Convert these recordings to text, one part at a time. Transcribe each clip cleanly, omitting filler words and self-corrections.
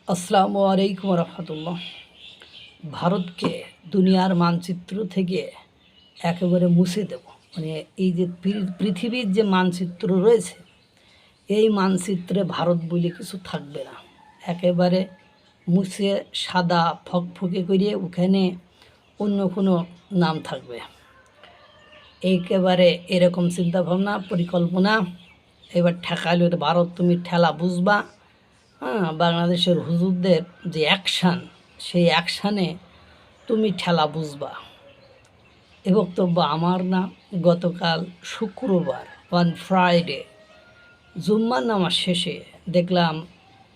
আসসালামু আলাইকুম রহমতুল্লাহ। ভারতকে দুনিয়ার মানচিত্র থেকে একেবারে মুছে দেব, মানে এই যে পৃথিবীর যে মানচিত্র রয়েছে, এই মানচিত্রে ভারত বলে কিছু থাকবে না। একেবারে মুছে সাদা ফকফকে করিয়ে ওখানে অন্য কোনো নাম থাকবে। একেবারে এরকম চিন্তাভাবনা পরিকল্পনা এবার ঠেকাইল ভারত, তুমি ঠেলা বুঝবা। বাংলাদেশের হুজুরদের যে অ্যাকশান, সেই অ্যাকশানে তুমি ঠেলা বুঝবা। এ বক্তব্য আমার না। গতকাল শুক্রবার অন ফ্রাইডে জুম্মার নামাজ শেষে দেখলাম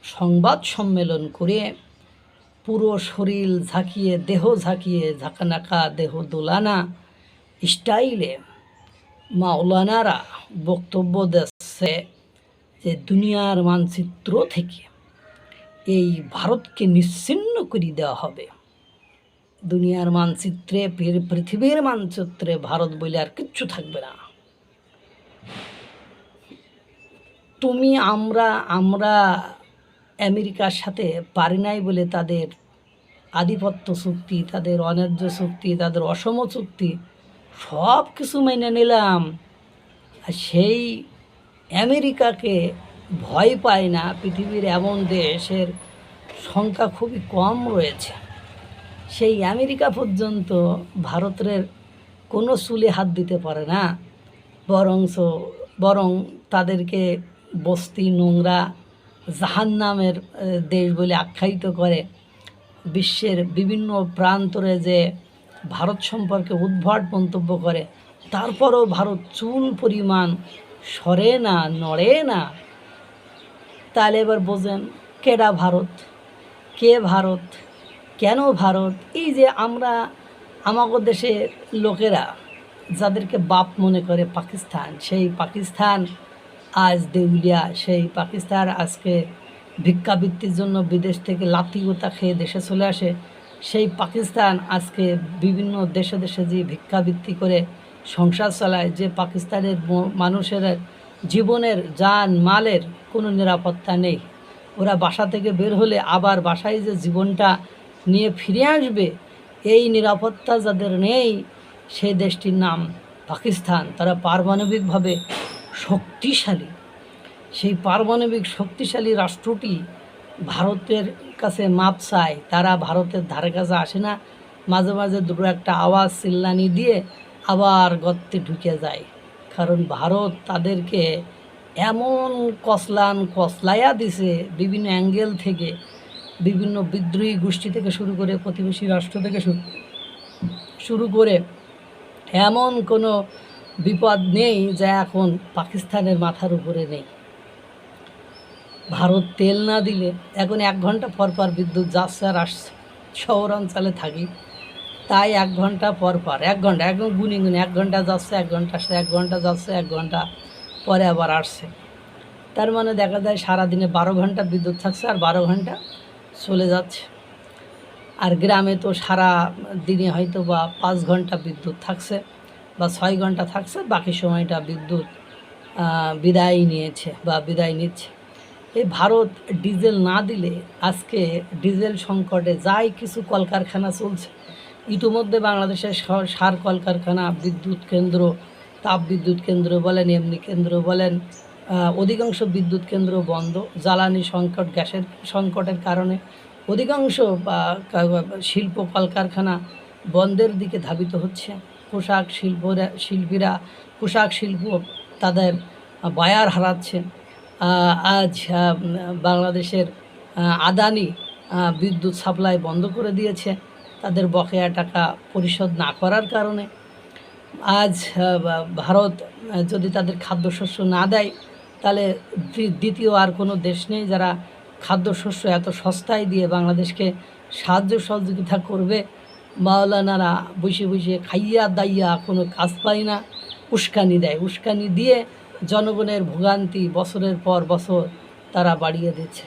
সংবাদ সম্মেলন করে পুরো শরীর ঝাঁকিয়ে, দেহ ঝাঁকিয়ে, ঝাঁকানাকা দেহ দোলানা স্টাইলে মাওলানারা বক্তব্য দিচ্ছে যে দুনিয়ার মানচিত্র থেকে এই ভারতকে নিশ্চিহ্ন করে দেওয়া হবে। দুনিয়ার মানচিত্রে, পৃথিবীর মানচিত্রে ভারত বলে আর কিচ্ছু থাকবে না। তুমি আমরা আমেরিকার সাথে পারি নাই বলে তাদের আধিপত্য চুক্তি, তাদের অন্যায্য চুক্তি, তাদের অসম চুক্তি সব কিছু মেনে নিলাম। আর সেই আমেরিকাকে ভয় পায় না পৃথিবীর এমন দেশের সংখ্যা খুবই কম রয়েছে। সেই আমেরিকা পর্যন্ত ভারতের কোনো চুলে হাত দিতে পারে না, বরং তাদেরকে বস্তি, নোংরা, জাহান্নামের দেশ বলে আখ্যায়িত করে। বিশ্বের বিভিন্ন প্রান্তরে যে ভারত সম্পর্কে উদ্ভট মন্তব্য করে, তারপরও ভারত চুল পরিমাণ সরে না, নড়ে না। তাহলে এবার বোঝেন কেডা ভারত, কে ভারত, কেন ভারত? এই যে আমাদের দেশের লোকেরা যাদেরকে বাপ মনে করে পাকিস্তান, সেই পাকিস্তান আজ দেউলিয়া। সেই পাকিস্তান আজকে ভিক্ষাবৃত্তির জন্য বিদেশ থেকে লাথি গোতা খেয়ে দেশে চলে আসে। সেই পাকিস্তান আজকে বিভিন্ন দেশে দেশে যে ভিক্ষাবৃত্তি করে সংসার চালায়। যে পাকিস্তানের মানুষের জীবনের, জান মালের কোনো নিরাপত্তা নেই। ওরা বাসা থেকে বের হলে আবার বাসায় যে জীবনটা নিয়ে ফিরে আসবে, এই নিরাপত্তা যাদের নেই, সেই দেশটির নাম পাকিস্তান। তারা পারমাণবিকভাবে শক্তিশালী। সেই পারমাণবিক শক্তিশালী রাষ্ট্রটি ভারতের কাছে মাপ চায়। তারা ভারতের ধারে কাছে আসে না, মাঝে মাঝে দুটো একটা আওয়াজ চিল্লানি দিয়ে আবার গর্তে ঢুকে যায়। কারণ ভারত তাদেরকে এমন কসলাইয়া দিছে বিভিন্ন অ্যাঙ্গেল থেকে, বিভিন্ন বিদ্রোহী গোষ্ঠী থেকে শুরু করে, প্রতিবেশী রাষ্ট্র থেকে শুরু করে এমন কোনো বিপদ নেই যা এখন পাকিস্তানের মাথার উপরে নেই। ভারত তেল না দিলে এখন 1 ঘন্টা পর পর বিদ্যুৎ যাচ্ছে আর আসছে। শহর অঞ্চলে থাকি, তাই 1 ঘন্টা পর পর, 1 ঘন্টা একদম গুনি 1 ঘন্টা যাচ্ছে, 1 ঘন্টা আসছে, 1 ঘন্টা যাচ্ছে, 1 ঘন্টা পরে আবার আসছে। তার মানে দেখা যায় সারাদিনে 12 ঘন্টা বিদ্যুৎ থাকছে আর 12 ঘন্টা চলে যাচ্ছে। আর গ্রামে তো সারা দিনে হয়তো বা 5 ঘন্টা বিদ্যুৎ থাকছে বা 6 ঘন্টা থাকছে, বাকি সময়টা বিদ্যুৎ বিদায় নিয়েছে বা বিদায় নিচ্ছে। এই ভারত ডিজেল না দিলে আজকে ডিজেল সংকটে যাই কিছু কলকারখানা চলছে। ইতিমধ্যে বাংলাদেশের সার কলকারখানা, বিদ্যুৎ কেন্দ্র, তাপ বিদ্যুৎ কেন্দ্র বলেন, এমনি কেন্দ্র বলেন, অধিকাংশ বিদ্যুৎ কেন্দ্র বন্ধ। জ্বালানি সংকট, গ্যাসের সংকটের কারণে অধিকাংশ শিল্প কলকারখানা বন্ধের দিকে ধাবিত হচ্ছে। পোশাক শিল্পীরা পোশাক শিল্প তাদের বায়ার হারাচ্ছে। আজ বাংলাদেশের আদানি বিদ্যুৎ সাপ্লাই বন্ধ করে দিয়েছে তাদের বকেয়া টাকা পরিশোধ না করার কারণে। আজ ভারত যদি তাদের খাদ্যশস্য না দেয়, তাহলে দ্বিতীয় আর কোনো দেশ নেই যারা খাদ্যশস্য এত সস্তায় দিয়ে বাংলাদেশকে সাহায্য সহযোগিতা করবে। মাওলানারা বসে বসে খাইয়া দাইয়া কোনো কাজ পায় না, উস্কানি দেয়। উস্কানি দিয়ে জনগণের ভোগান্তি বছরের পর বছর তারা বাড়িয়ে দিচ্ছে।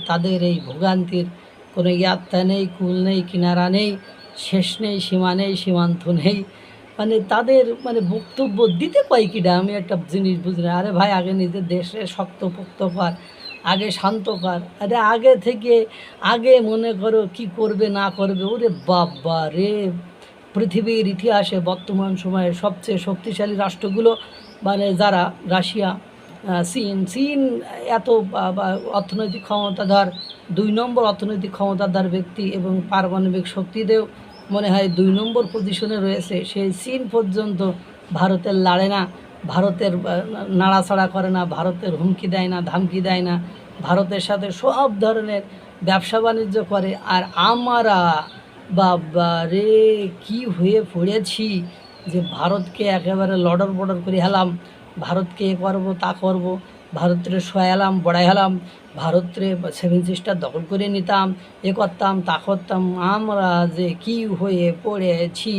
তাদের এই ভোগান্তির কোনো ইয়াত্তা নেই, কুল নেই, কিনারা নেই, শেষ নেই, সীমা নেই, সীমান্ত নেই। মানে তাদের বক্তব্য দিতে পাই কিনা আমি একটা জিনিস বুঝি না। আরে ভাই, আগে নিজের দেশে শক্তপোক্ত কর, আগে শান্ত কর। আরে আগে থেকে আগে মনে করো কি করবে না করবে, ওরে বাবা রে! পৃথিবীর ইতিহাসে বর্তমান সময়ে সবচেয়ে শক্তিশালী রাষ্ট্রগুলো মানে যারা রাশিয়া, চীন এত অর্থনৈতিক ক্ষমতাধর, 2 নম্বর অর্থনৈতিক ক্ষমতাধর ব্যক্তি এবং পারমাণবিক শক্তিতেও মনে হয় 2 নম্বর পজিশনে রয়েছে। সেই চীন পর্যন্ত ভারতের লাড়ে না, ভারতের নাড়াচাড়া করে না, ভারতের হুমকি দেয় না, ধামকি দেয় না, ভারতের সাথে সব ধরনের ব্যবসা বাণিজ্য করে। আর আমরা বাবা রে কি হয়ে পড়েছি যে ভারতকে একেবারে লডর বডর করে হেলাম, ভারতকে এ করবো তা করবো, ভারতের সয়ালাম বড়াই হেলাম, ভারতের 7 সিস্টার দখল করে নিতাম, এ করতাম তা করতাম। আমরা যে কি হয়ে পড়েছি!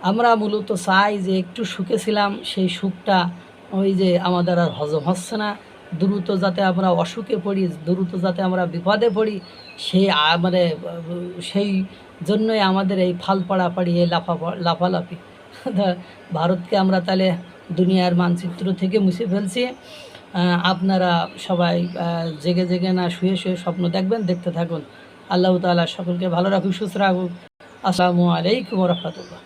আমরা মূলত চাই যে একটু সুখে ছিলাম, সেই সুখটা ওই যে আমাদের আর হজম হচ্ছে না, দ্রুত যাতে আমরা অসুখে পড়ি, দ্রুত যাতে আমরা বিপদে পড়ি, সেই মানে সেই জন্যই আমাদের এই ফাল পাড়াপাড়ি, এই লাফালাফি। ভারতকে আমরা তাহলে দুনিয়ার মানচিত্র থেকে মুছে ফেলছি। আপনারা সবাই জেগে জেগে না শুয়ে শুয়ে স্বপ্ন দেখবেন, দেখতে থাকুন। আল্লাহ তাআলা সকলকে ভালো রাখুক, সুস্থ রাখুক। আসসালামু আলাইকুম ওয়া রাহমাতুল্লাহ।